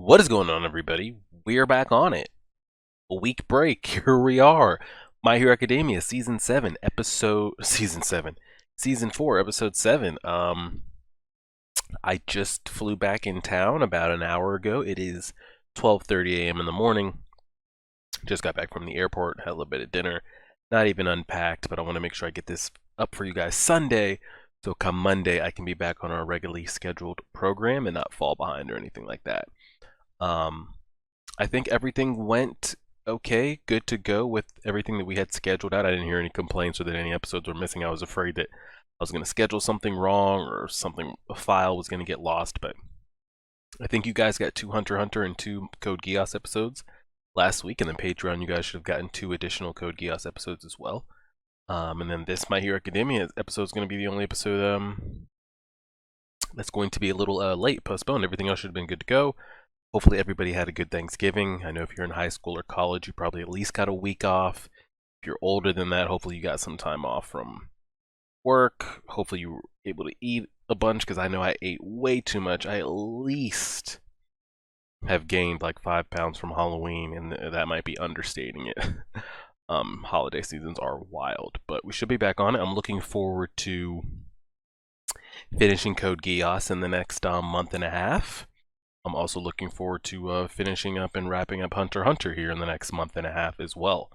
What is going on, everybody? We are back on it. A week break. Here we are. My Hero Academia, season 4, episode 7. I just flew back in town about an hour ago. It is 12:30 a.m. in the morning. Just got back from the airport, had a little bit of dinner. Not even unpacked, but I want to make sure I get this up for you guys Sunday. So come Monday, I can be back on our regularly scheduled program and not fall behind or anything like that. Um, I think everything went okay, good to go with everything that we had scheduled out. I didn't hear any complaints or that any episodes were missing. I was afraid that I was going to schedule something wrong or a file was going to get lost, but I think you guys got 2 Hunter x Hunter and 2 Code Geass episodes last week, and then Patreon, you guys should have gotten 2 additional Code Geass episodes as well. And then this My Hero Academia episode is going to be the only episode that's going to be a little late, postponed. Everything else should have been good to go. Hopefully everybody had a good Thanksgiving. I know if you're in high school or college, you probably at least got a week off. If you're older than that, hopefully you got some time off from work. Hopefully you were able to eat a bunch, because I know I ate way too much. I at least have gained like 5 pounds from Halloween, and that might be understating it. Holiday seasons are wild, but we should be back on it. I'm looking forward to finishing Code Geass in the next month and a half. I'm also looking forward to finishing up and wrapping up Hunter x Hunter here in the next month and a half as well.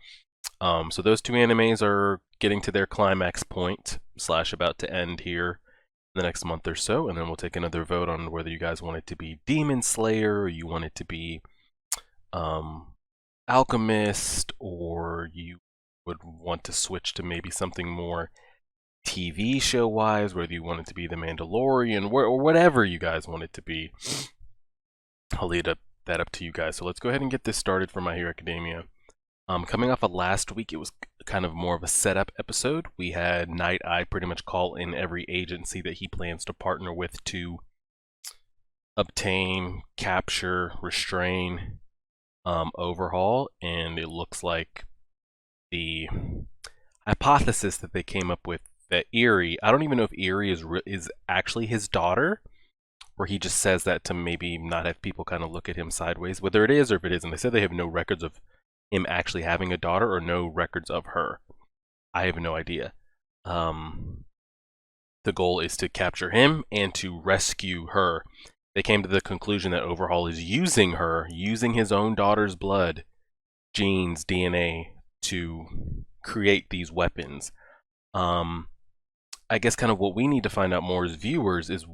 So those 2 animes are getting to their climax point / about to end here in the next month or so, and then we'll take another vote on whether you guys want it to be Demon Slayer or you want it to be Alchemist, or you would want to switch to maybe something more TV show wise, whether you want it to be The Mandalorian or whatever you guys want it to be. I'll leave that up to you guys. So let's go ahead and get this started for My Hero Academia. Coming off of last week, it was kind of more of a setup episode. We had Night Eye pretty much call in every agency that he plans to partner with to obtain, capture, restrain, Overhaul, and it looks like the hypothesis that they came up with that Eerie, I don't even know if Eerie is actually his daughter, or he just says that to maybe not have people kind of look at him sideways, whether it is or if it isn't. They said they have no records of him actually having a daughter or no records of her. I have no idea. The goal is to capture him and to rescue her. They came to the conclusion that Overhaul is using her, using his own daughter's blood, genes, DNA, to create these weapons. I guess kind of what we need to find out more as viewers is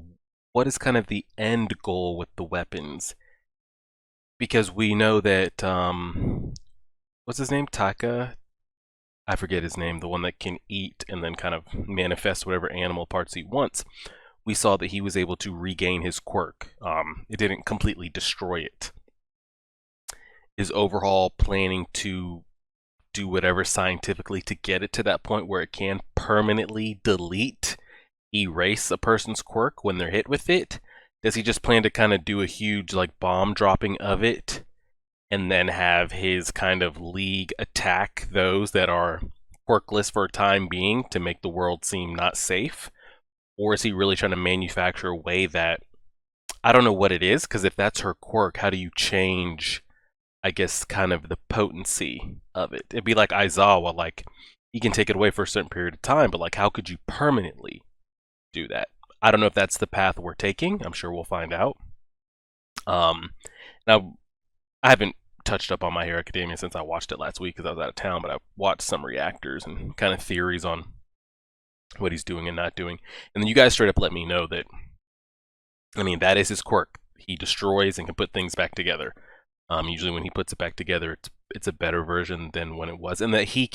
what is kind of the end goal with the weapons? Because we know that, what's his name? Taka? I forget his name, the one that can eat and then kind of manifest whatever animal parts he wants. We saw that he was able to regain his quirk. It didn't completely destroy it. Is Overhaul planning to do whatever scientifically to get it to that point where it can permanently erase a person's quirk when they're hit with it? Does he just plan to kind of do a huge like bomb dropping of it and then have his kind of league attack those that are quirkless for a time being to make the world seem not safe? Or is he really trying to manufacture a way that, I don't know what it is, because if that's her quirk, how do you change, I guess, kind of the potency of it? It'd be like Aizawa, like, he can take it away for a certain period of time, but like, how could you permanently do that? I don't know if that's the path we're taking. I'm sure we'll find out. Now, I haven't touched up on My Hero Academia since I watched it last week because I was out of town, but I watched some reactors and kind of theories on what he's doing and not doing. And then you guys straight up let me know that, I mean, that is his quirk. He destroys and can put things back together. Usually when he puts it back together, it's a better version than when it was. And that he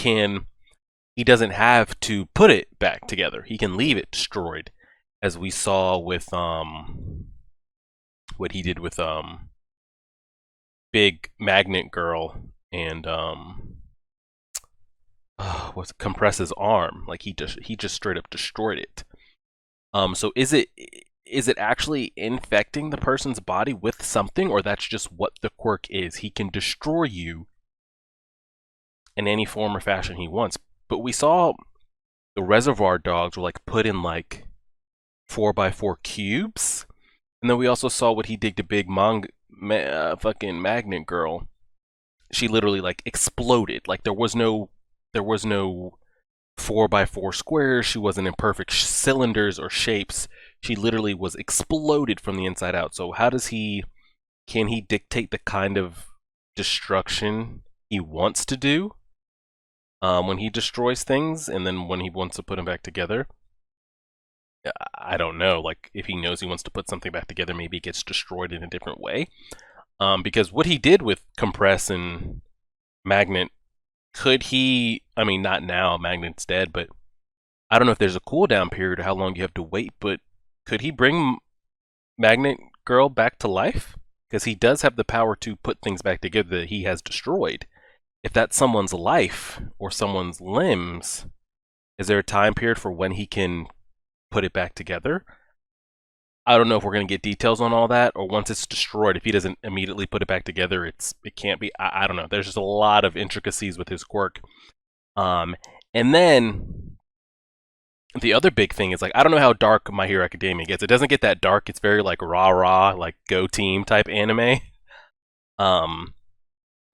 doesn't have to put it back together. He can leave it destroyed, as we saw with what he did with Big Magnet Girl and what's Compress's arm. Like he just straight up destroyed it. So is it actually infecting the person's body with something, or that's just what the quirk is? He can destroy you in any form or fashion he wants. But we saw the Reservoir Dogs were like put in like 4x4 cubes, and then we also saw what he did to Big fucking Magnet Girl, she literally like exploded. Like there was no 4x4 squares. She wasn't in perfect cylinders or shapes. She literally was exploded from the inside out. So how does he? Can he dictate the kind of destruction he wants to do when he destroys things, and then when he wants to put them back together? I don't know. Like if he knows he wants to put something back together, maybe it gets destroyed in a different way. Because what he did with Compress and Magnet, could he? I mean, not now. Magnet's dead, but I don't know if there's a cooldown period or how long you have to wait. But could he bring Magnet Girl back to life? Because he does have the power to put things back together that he has destroyed. If that's someone's life or someone's limbs, is there a time period for when he can put it back together? I don't know if we're going to get details on all that, or once it's destroyed, if he doesn't immediately put it back together, it can't be. I don't know. There's just a lot of intricacies with his quirk. And then the other big thing is, like, I don't know how dark My Hero Academia gets. It doesn't get that dark. It's very like rah rah, like go team type anime.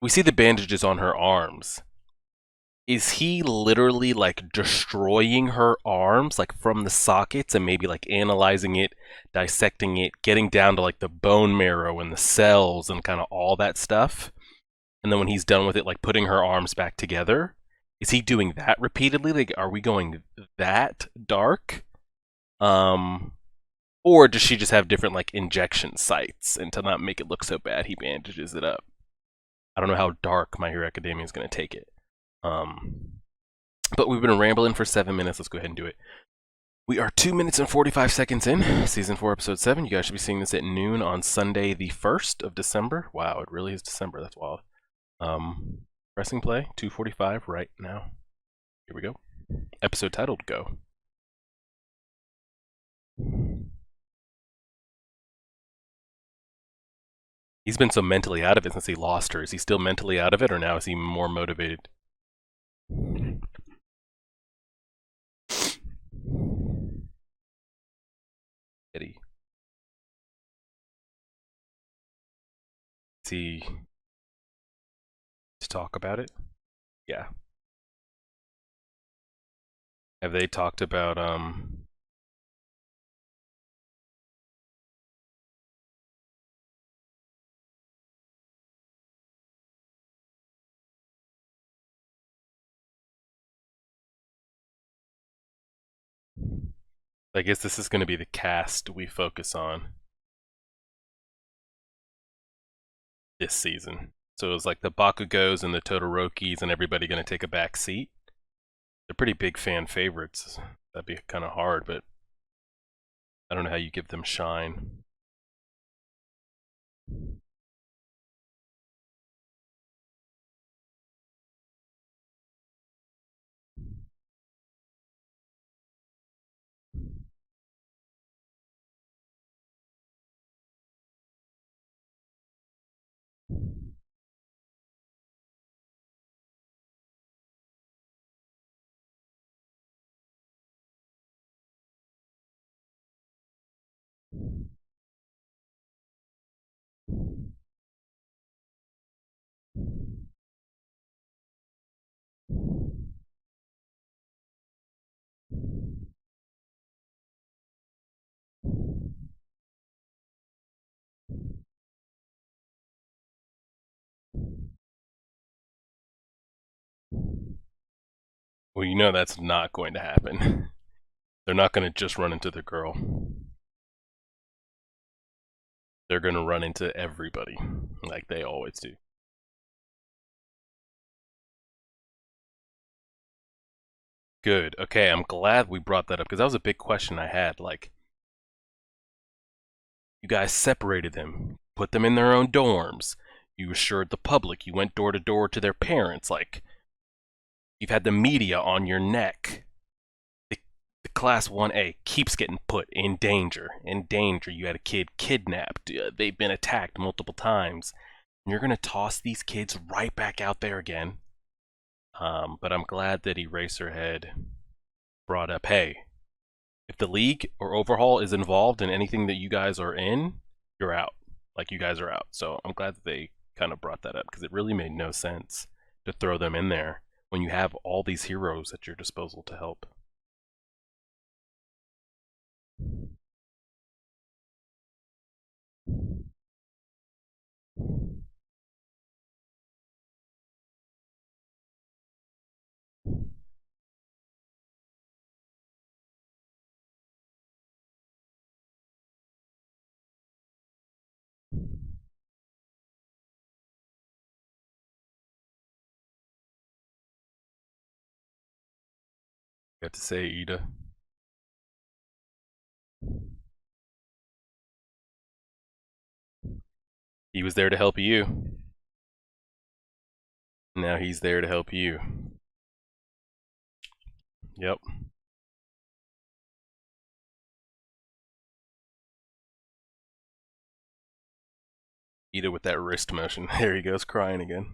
We see the bandages on her arms. Is he literally like destroying her arms, like from the sockets, and maybe like analyzing it, dissecting it, getting down to like the bone marrow and the cells and kind of all that stuff? And then when he's done with it, like putting her arms back together? Is he doing that repeatedly? Like, are we going that dark? Or does she just have different like injection sites, and to not make it look so bad, he bandages it up? I don't know how dark My Hero Academia is going to take it. But we've been rambling for 7 minutes. Let's go ahead and do it. We are 2 minutes and 45 seconds in, Season 4, Episode 7. You guys should be seeing this at noon on Sunday, the 1st of December. Wow, it really is December. That's wild. Pressing play, 2:45 right now. Here we go. Episode titled Go. He's been so mentally out of it since he lost her. Is he still mentally out of it, or now is he more motivated? Eddie. Is he to talk about it? Yeah. Have they talked about I guess this is going to be the cast we focus on this season. So it was like the Bakugos and the Todorokis and everybody going to take a back seat. They're pretty big fan favorites. That'd be kind of hard, but I don't know how you give them shine. Well, you know that's not going to happen. They're not going to just run into the girl. They're going to run into everybody, like they always do. Good. Okay, I'm glad we brought that up, because that was a big question I had. Like, you guys separated them, put them in their own dorms. You assured the public. You went door to door to their parents. Like, you've had the media on your neck. The Class 1A keeps getting put in danger. In danger. You had a kid kidnapped. They've been attacked multiple times. And you're going to toss these kids right back out there again. But I'm glad that Eraserhead brought up, hey, if the League or Overhaul is involved in anything that you guys are in, you're out. Like, you guys are out. So I'm glad that they kind of brought that up, because it really made no sense to throw them in there when you have all these heroes at your disposal to help. You have to say, Ida. He was there to help you. Now he's there to help you. Yep. Ida with that wrist motion. There he goes, crying again.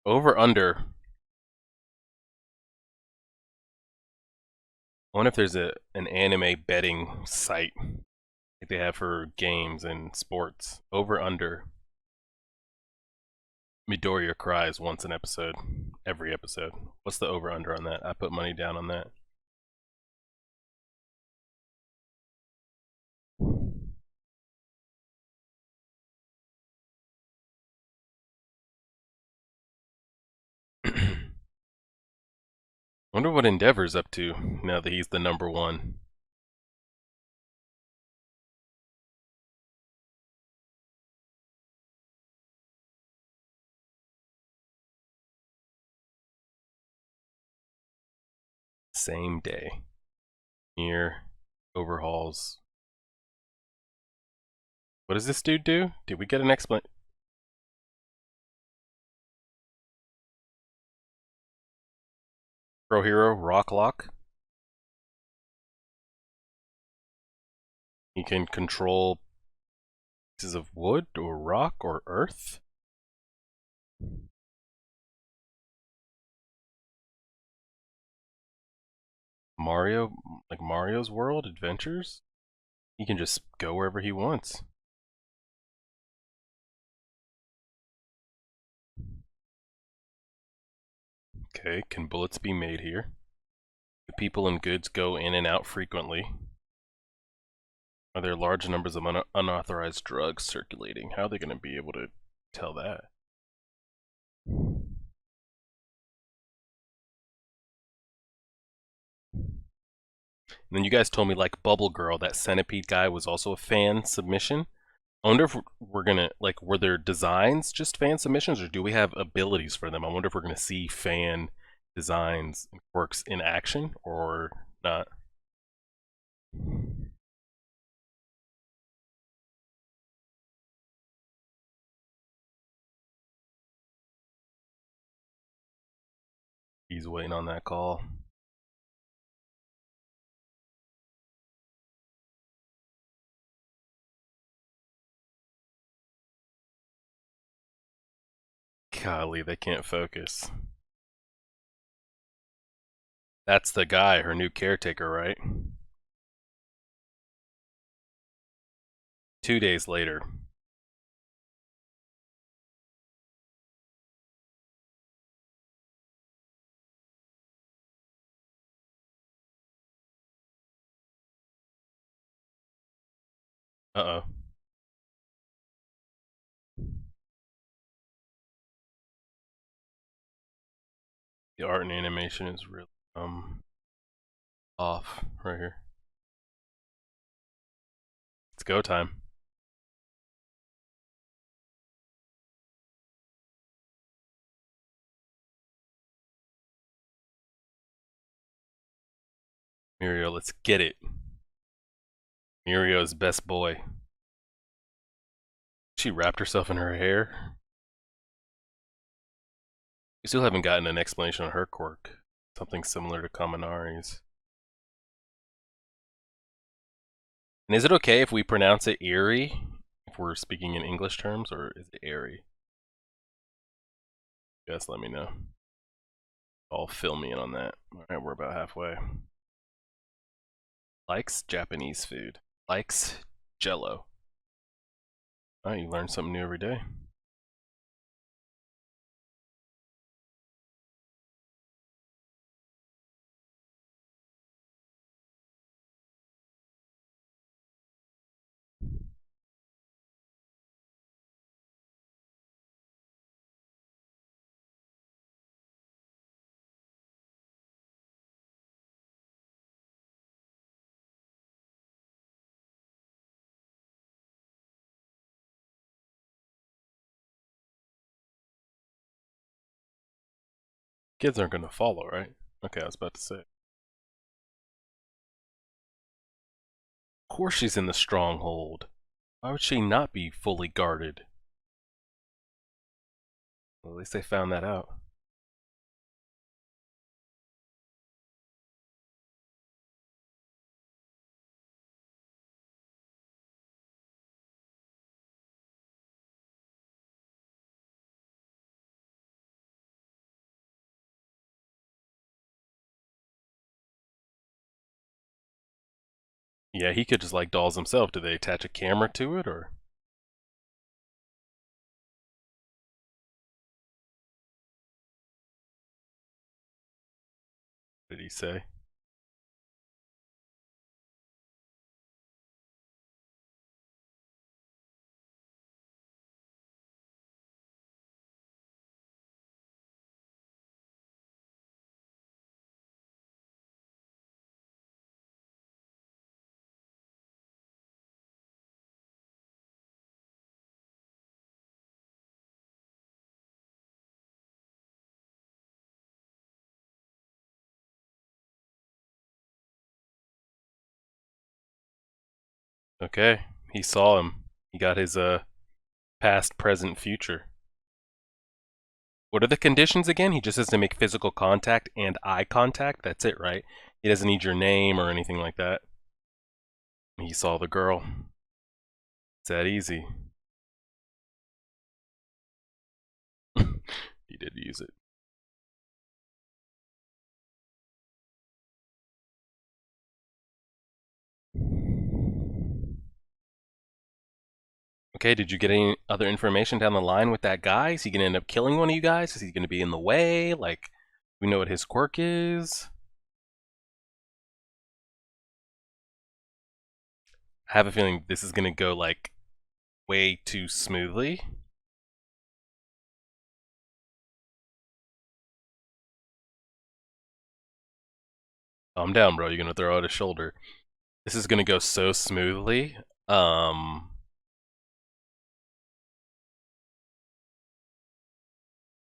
Over under. I wonder if there's an anime betting site like they have for games and sports. Over under. Midoriya cries once an episode. Every episode. What's the over under on that? I put money down on that. Wonder what Endeavor's up to now that he's the number one. Same day. Here, overhauls. What does this dude do? Did we get an explanation? Pro Hero, Rock Lock. He can control pieces of wood or rock or earth. Mario, like Mario's World Adventures? He can just go wherever he wants. Okay, can bullets be made here? Do people and goods go in and out frequently? Are there large numbers of unauthorized drugs circulating? How are they going to be able to tell that? And then you guys told me, like, Bubble Girl, that Centipede guy was also a fan submission. I wonder if we're gonna, like, were their designs just fan submissions, or do we have abilities for them? I wonder if we're gonna see fan designs and quirks in action or not. He's waiting on that call. Golly, they can't focus. That's the guy, her new caretaker, right? 2 days later. Uh-oh. The art and animation is really, off right here. It's go time. Mirio, let's get it. Mirio's best boy. She wrapped herself in her hair. We still haven't gotten an explanation on her quirk. Something similar to Kaminari's. And is it okay if we pronounce it Eerie? If we're speaking in English terms, or is it Airy? Just let me know. I'll fill me in on that. Alright, we're about halfway. Likes Japanese food. Likes Jello. Oh, you learn something new every day. Kids aren't gonna follow, right? Okay, I was about to say. Of course she's in the stronghold. Why would she not be fully guarded? Well, at least they found that out. Yeah, he could just like dolls himself. Do they attach a camera to it, or what did he say? Okay, he saw him. He got his past, present, future. What are the conditions again? He just has to make physical contact and eye contact. That's it, right? He doesn't need your name or anything like that. He saw the girl. It's that easy. He did use it. Okay, did you get any other information down the line with that guy? Is he gonna end up killing one of you guys? Is he gonna be in the way? Like, we know what his quirk is? I have a feeling this is gonna go like way too smoothly. Calm down, bro. You're gonna throw out his shoulder. This is gonna go so smoothly.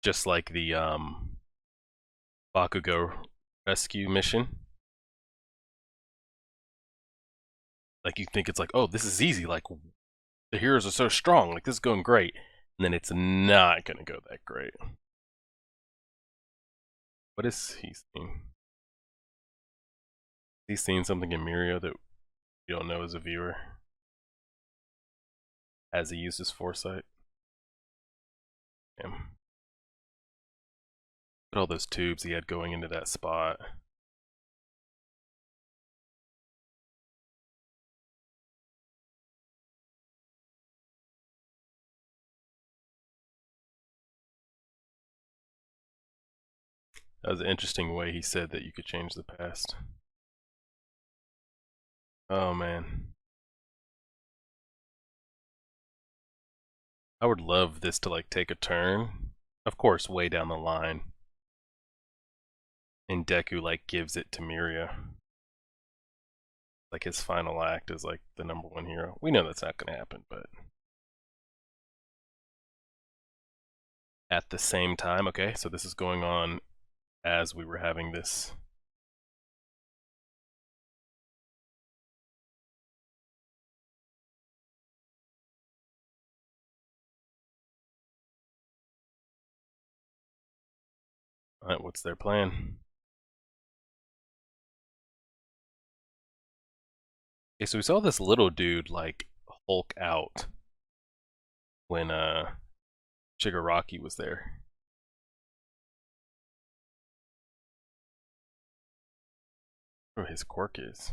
Just like the Bakugo rescue mission. Like you think it's like, oh, this is easy. Like the heroes are so strong. Like this is going great, and then it's not gonna go that great. What is he seeing? He's seeing something in Mirio that you don't know as a viewer. Has he used his foresight? Damn. Look at all those tubes he had going into that spot. That was an interesting way he said that you could change the past. Oh man. I would love this to like take a turn. Of course, way down the line. And Deku like gives it to Miria. Like his final act is like the #1 hero. We know that's not gonna happen, but at the same time, okay, so this is going on as we were having this. Alright, what's their plan? Okay, so we saw this little dude like Hulk out when Shigaraki was there. Or his quirk is.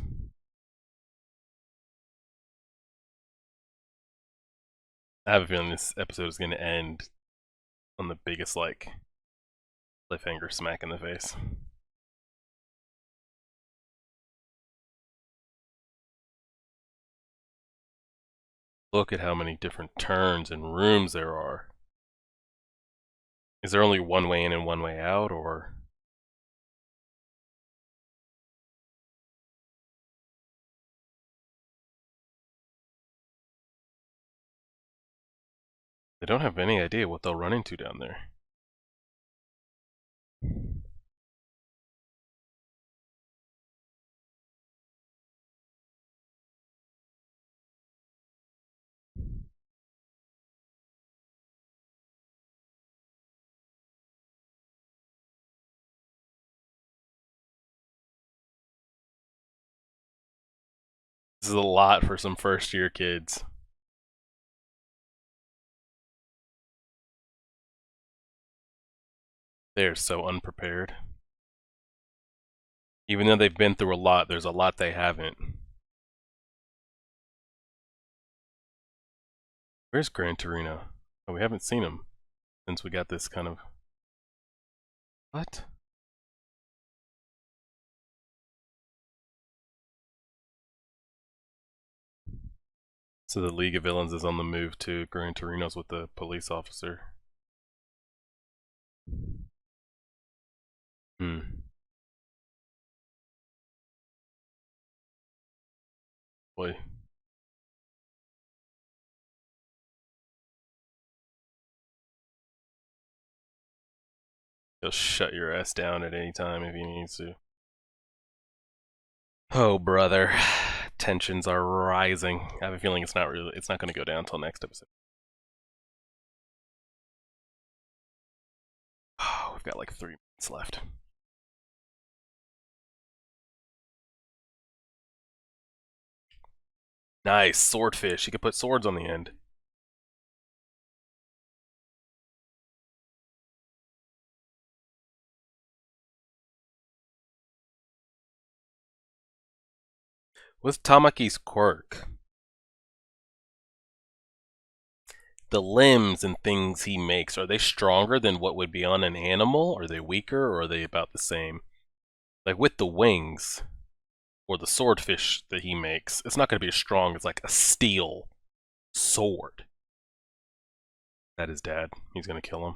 I have a feeling this episode is going to end on the biggest, like, cliffhanger smack in the face. Look at how many different turns and rooms there are. Is there only one way in and one way out, or? They don't have any idea what they'll run into down there. This is a lot for some first year kids. They're so unprepared. Even though they've been through a lot, there's a lot they haven't. Where's Gran Torino? Oh, we haven't seen him since we got this kind of... What? So the League of Villains is on the move to Gran Torino's with the police officer. Boy. He'll shut your ass down at any time if he needs to. Oh, brother. Tensions are rising. I have a feeling it's not going to go down until next episode. Oh, we've got like 3 minutes left. Nice, swordfish. You can put swords on the end. What's Tamaki's quirk? The limbs and things he makes, are they stronger than what would be on an animal? Are they weaker, or are they about the same? Like with the wings, or the swordfish that he makes, it's not going to be as strong as like a steel sword. That is Dad. He's going to kill him.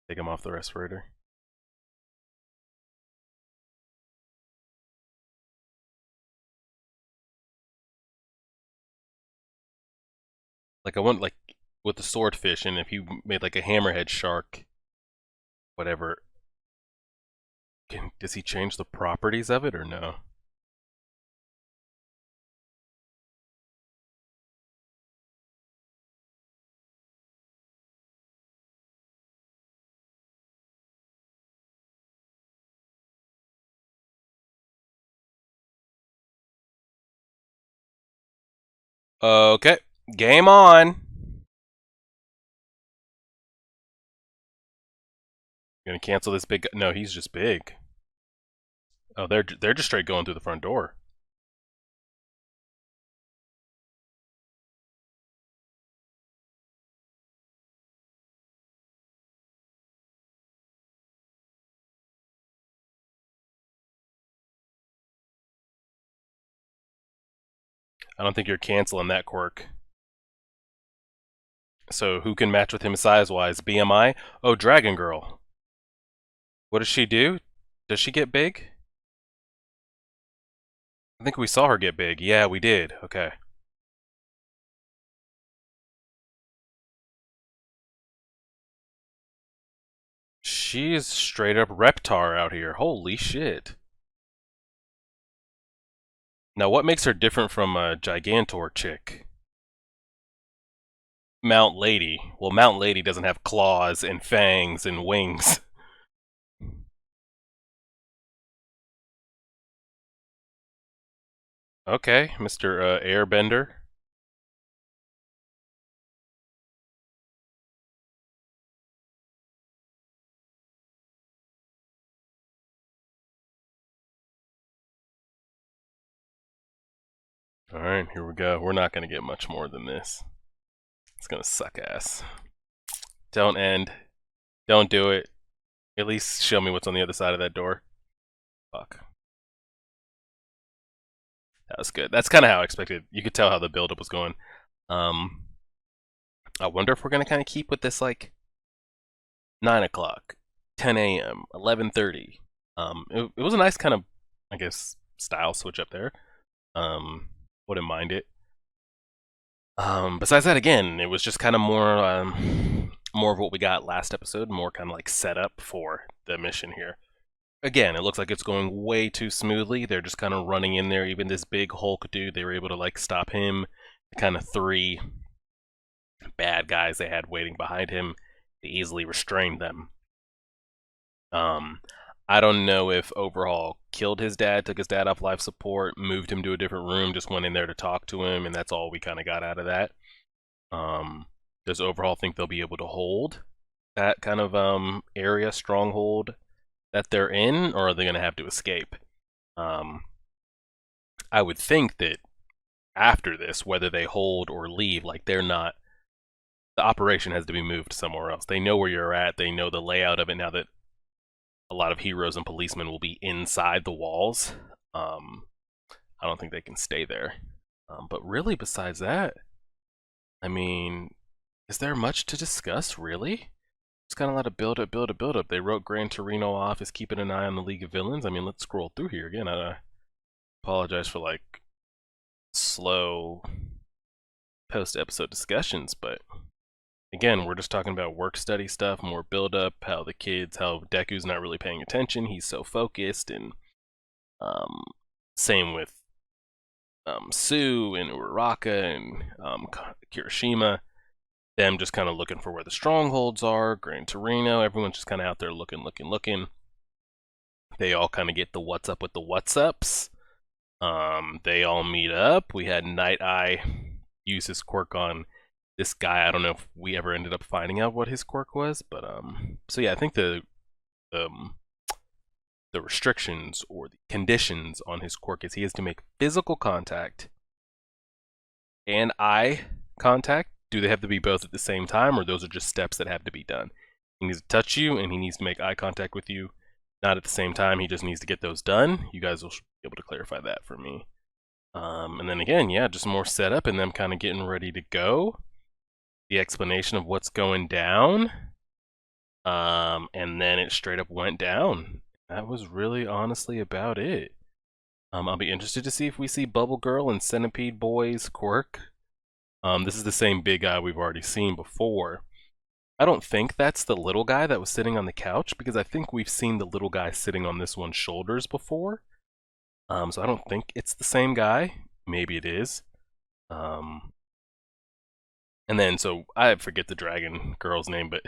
Take him off the respirator. Like I want like with the swordfish, and if you made like a hammerhead shark, whatever, does he change the properties of it or no? Okay, game on. Gonna cancel this big. No, he's just big. Oh, they're just straight going through the front door. I don't think you're canceling that quirk. So who can match with him size-wise? BMI? Oh, Dragon Girl. What does she do? Does she get big? I think we saw her get big. Yeah, we did. Okay. She is straight up Reptar out here. Holy shit. Now, what makes her different from a Gigantor chick? Mount Lady. Well, Mount Lady doesn't have claws and fangs and wings. Okay, Mr. Airbender. Alright, here we go. We're not going to get much more than this. It's gonna suck ass. Don't end. Don't do it. At least show me what's on the other side of that door. Fuck. That was good. That's kind of how I expected. You could tell how the buildup was going. I wonder if we're gonna kind of keep with this like 9 o'clock, 10 a.m., 11:30. It was a nice kind of, I guess, style switch up there. Wouldn't mind it. Besides that, again, it was just kind of more of what we got last episode, more kind of like set up for the mission here. Again, it looks like it's going way too smoothly. They're just kind of running in there. Even this big Hulk dude, they were able to like stop him. The kind of 3 bad guys they had waiting behind him, they easily restrained them. I don't know if Overhaul killed his dad, took his dad off life support, moved him to a different room, just went in there to talk to him, and that's all we kind of got out of that. Does Overhaul think they'll be able to hold that kind of area, stronghold that they're in, or are they going to have to escape? I would think that after this, whether they hold or leave, like they're not, the operation has to be moved somewhere else. They know where you're at, they know the layout of it now that a lot of heroes and policemen will be inside the walls. I don't think they can stay there. But really, besides that, I mean, is there much to discuss, really? It's kind of a lot of build up. They wrote Gran Torino off as keeping an eye on the League of Villains. I mean, let's scroll through here again. I apologize for, like, slow post-episode discussions, but again, we're just talking about work-study stuff, more build-up, how Deku's not really paying attention, he's so focused, and same with Sue and Uraraka and Kirishima, them just kind of looking for where the strongholds are, Gran Torino, everyone's just kind of out there looking. They all kind of get the what's up with the what's ups. They all meet up. We had Night Eye use his quirk on this guy. I don't know if we ever ended up finding out what his quirk was, but so yeah, I think the restrictions or the conditions on his quirk is he has to make physical contact and eye contact. Do they have to be both at the same time, or those are just steps that have to be done? He needs to touch you and he needs to make eye contact with you, not at the same time. He just needs to get those done. You guys will be able to clarify that for me. And then again, yeah, just more setup and them kind of getting ready to go. The explanation of what's going down. And then it straight up went down. That was really honestly about it. I'll be interested to see if we see Bubble Girl and Centipede Boy's quirk. This is the same big guy we've already seen before. I don't think that's the little guy that was sitting on the couch, because I think we've seen the little guy sitting on this one's shoulders before. So I don't think it's the same guy. Maybe it is. And then, so I forget the dragon girl's name, but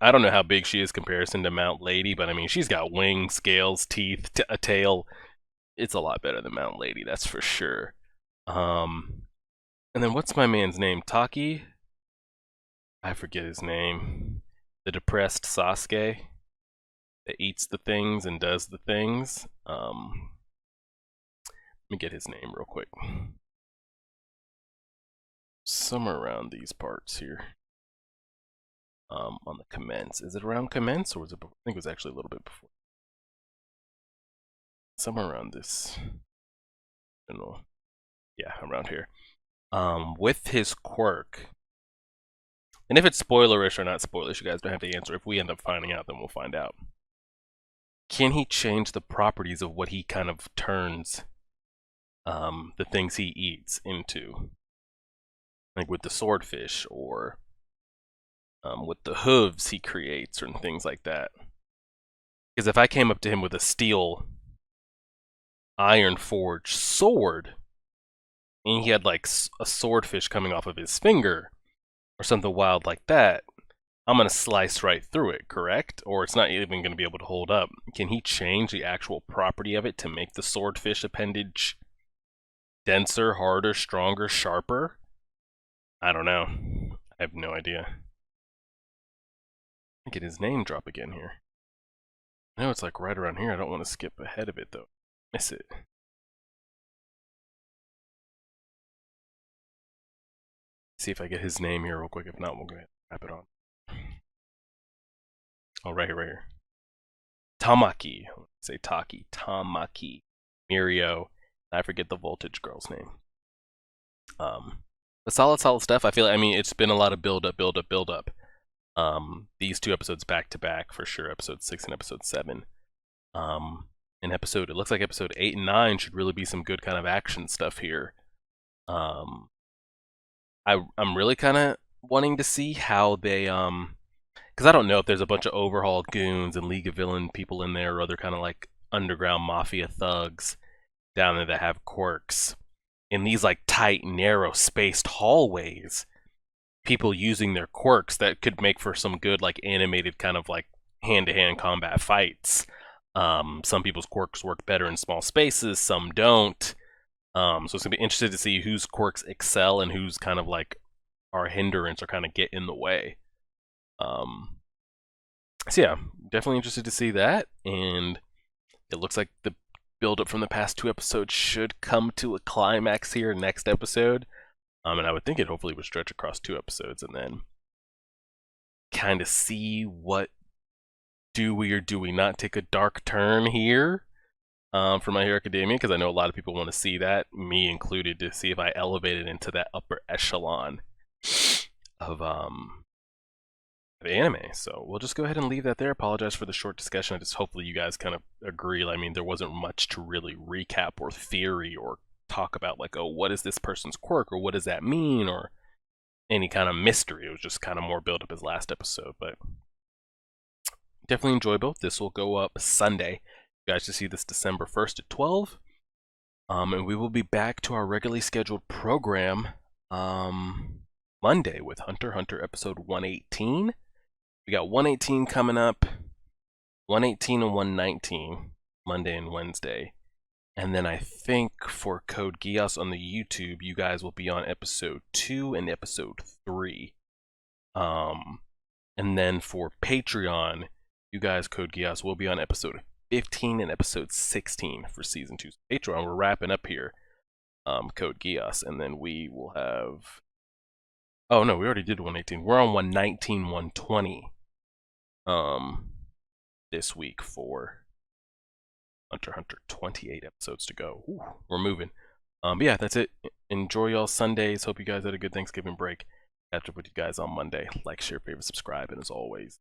I don't know how big she is comparison to Mount Lady, but I mean, she's got wings, scales, teeth, a tail. It's a lot better than Mount Lady, that's for sure. And then what's my man's name? Taki? I forget his name. The depressed Sasuke that eats the things and does the things. Let me get his name real quick. Somewhere around these parts here. On the commence. Is it around commence, or was it before? I think it was actually a little bit before. Somewhere around this. I don't know. Yeah, around here. With his quirk. And if it's spoilerish or not spoilerish, you guys don't have to answer. If we end up finding out, then we'll find out. Can he change the properties of what he kind of turns the things he eats into? Like with the swordfish, or with the hooves he creates, or things like that. Because if I came up to him with a steel iron forged sword, and he had like a swordfish coming off of his finger, or something wild like that, I'm going to slice right through it, correct? Or it's not even going to be able to hold up. Can he change the actual property of it to make the swordfish appendage denser, harder, stronger, sharper? I don't know. I have no idea. Get his name drop again here. I know it's like right around here. I don't want to skip ahead of it though. Miss it. See if I get his name here real quick. If not, we'll go ahead and wrap it on. Oh, right here. Tamaki. Say Taki. Tamaki. Mirio. I forget the Voltage girl's name. But solid stuff. I feel like, I mean, it's been a lot of build up. These 2 episodes back to back for sure. Episode 6 and episode 7. It looks like episode 8 and 9 should really be some good kind of action stuff here. I'm really kind of wanting to see how they because I don't know if there's a bunch of overhauled goons and League of Villain people in there, or other kind of like underground mafia thugs down there that have quirks in these like tight, narrow spaced hallways. People using their quirks that could make for some good like animated kind of like hand-to-hand combat fights. Some people's quirks work better in small spaces, some don't. So it's gonna be interesting to see whose quirks excel and whose kind of like are hindrance or kind of get in the way. So yeah, definitely interested to see that, and it looks like the build-up from the past 2 episodes should come to a climax here next episode. And I would think it hopefully would stretch across 2 episodes, and then kind of see what do we or do we not take a dark turn here for My Hero Academia, because I know a lot of people want to see that, me included, to see if I elevate it into that upper echelon of anime. So we'll just go ahead and leave that there. Apologize for the short discussion. I just hopefully you guys kind of agree. I mean, there wasn't much to really recap or theory or talk about, like, oh, what is this person's quirk, or what does that mean, or any kind of mystery. It was just kind of more build up as last episode, but definitely enjoyable. This will go up Sunday. You guys should see this December 1st at 12. And we will be back to our regularly scheduled program Monday with Hunter x Hunter episode 118. We got 118 coming up, 118 and 119, Monday and Wednesday. And then I think for Code Geass on the YouTube, you guys will be on episode 2 and episode 3. And then for Patreon, you guys, Code Geass, will be on episode 15 and episode 16 for season 2. Patreon, we're wrapping up here, Code Geass, and then we will have... Oh no, we already did 118. We're on 119, 120 this week for Hunter x Hunter. 28 episodes to go. Ooh, we're moving. But yeah, that's it. Enjoy y'all Sundays. Hope you guys had a good Thanksgiving break. Catch up with you guys on Monday. Like, share, favorite, subscribe, and as always,